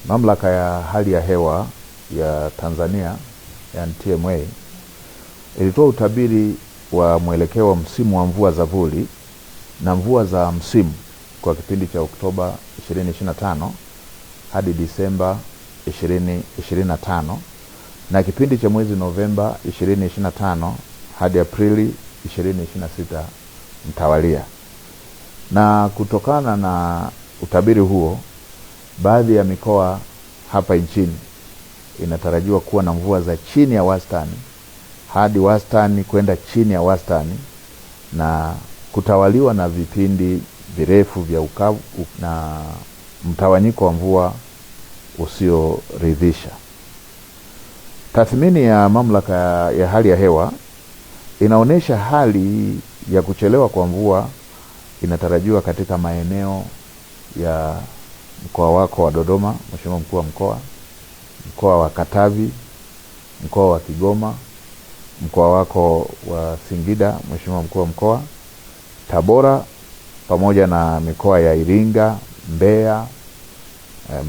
Mamlaka ya hali ya hewa ya Tanzania, yani TMA, ilitoa utabiri wa mwelekeo wa msimu wa mvua za vuli na mvua za msimu kwa kipindi cha Oktoba 2025 hadi Disemba 2025 na kipindi cha mwezi Novemba 2025 hadi Aprili 2026 mtawalia. Na kutokana na utabiri huo, baadhi ya mikoa hapa nchini inatarajiwa kuwa na mvua za chini ya wastani hadi wastani kwenda chini ya wastani, na kutawaliwa na vipindi virefu vya ukavu na mtawanyiko wa mvua usioridhisha. Tathmini ya mamlaka ya hali ya hewa inaonesha hali ya kuchelewa kwa mvua inatarajiwa katika maeneo ya mkoa wako wa Dodoma, Mheshimiwa Mkuu wa Mkoa, mkoa wa Katavi, mkoa wa Kigoma, mkoa wako wa Singida, Mheshimiwa Mkuu wa Mkoa, Tabora, pamoja na mikoa ya Iringa, Mbeya,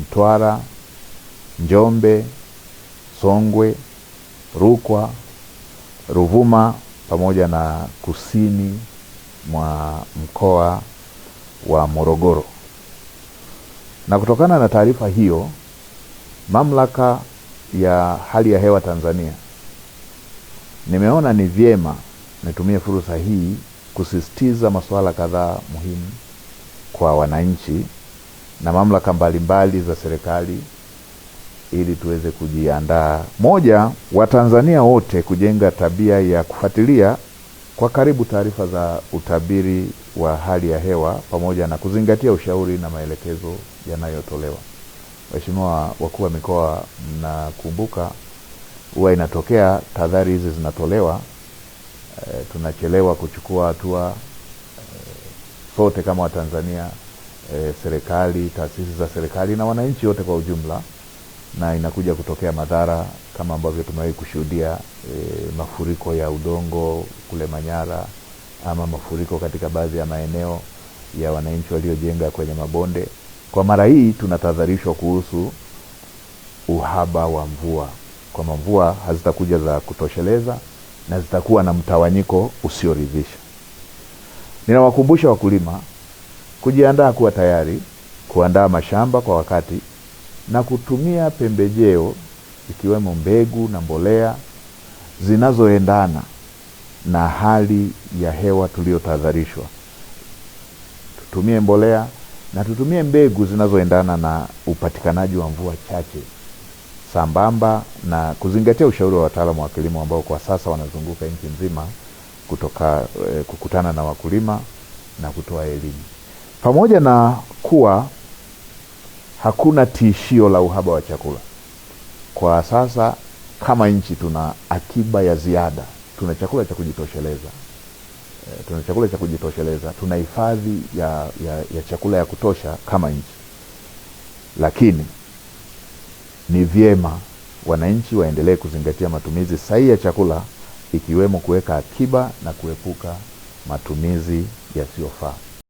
Mtwara, Njombe, Songwe, Rukwa, Ruvuma, pamoja na kusini mwa mkoa wa Morogoro. Na kutokana na taarifa hiyo, mamlaka ya hali ya hewa Tanzania nimeona ni vyema nitumie fursa hii kusisitiza masuala kadhaa muhimu kwa wananchi na mamlaka mbalimbali za serikali ili tuweze kujiandaa. Moja, Watanzania wote kujenga tabia ya kufuatilia kwa karibu taarifa za utabiri wa hali ya hewa pamoja na kuzingatia ushauri na maelekezo yanayotolewa. Waheshimiwa wakuu wa mikoa, mnakumbuka huwa inatokea tahadhari hizi zinatolewa, tunachelewa kuchukua hatua sote kama Watanzania, serikali, taasisi za serikali na wananchi wote kwa ujumla, na inakuja kutokea madhara kama ambavyo tumewahi kushuhudia, mafuriko ya udongo kule Manyara, ama mafuriko katika baadhi ya maeneo ya wananchi waliojenga kwenye mabonde. Kwa mara hii tunatahadharishwa kuhusu uhaba wa mvua, kwa mvua hazitakuja za kutosheleza na zitakuwa na mtawanyiko usioridhisha. Ninawakumbusha wakulima kujiandaa, kuwa tayari kuandaa mashamba kwa wakati na kutumia pembejeo ikiwemo mbegu na mbolea zinazoendana na hali ya hewa tuliyotahadharishwa. Tutumie mbolea na tutumie mbegu zinazoendana na upatikanaji wa mvua chache, sambamba na kuzingatia ushauri wa wataalamu wa kilimo ambao kwa sasa wanazunguka nchi nzima kukutana na wakulima na kutoa elimu. Pamoja na kuwa hakuna tishio la uhaba wa chakula, kwa sasa kama nchi tuna akiba ya ziada, tuna chakula cha kujitosheleza, tuna hifadhi ya chakula ya kutosha kama nchi. Lakini ni vyema wananchi waendelee kuzingatia matumizi sahihi ya chakula, ikiwemo kuweka akiba na kuepuka matumizi yasiyofaa.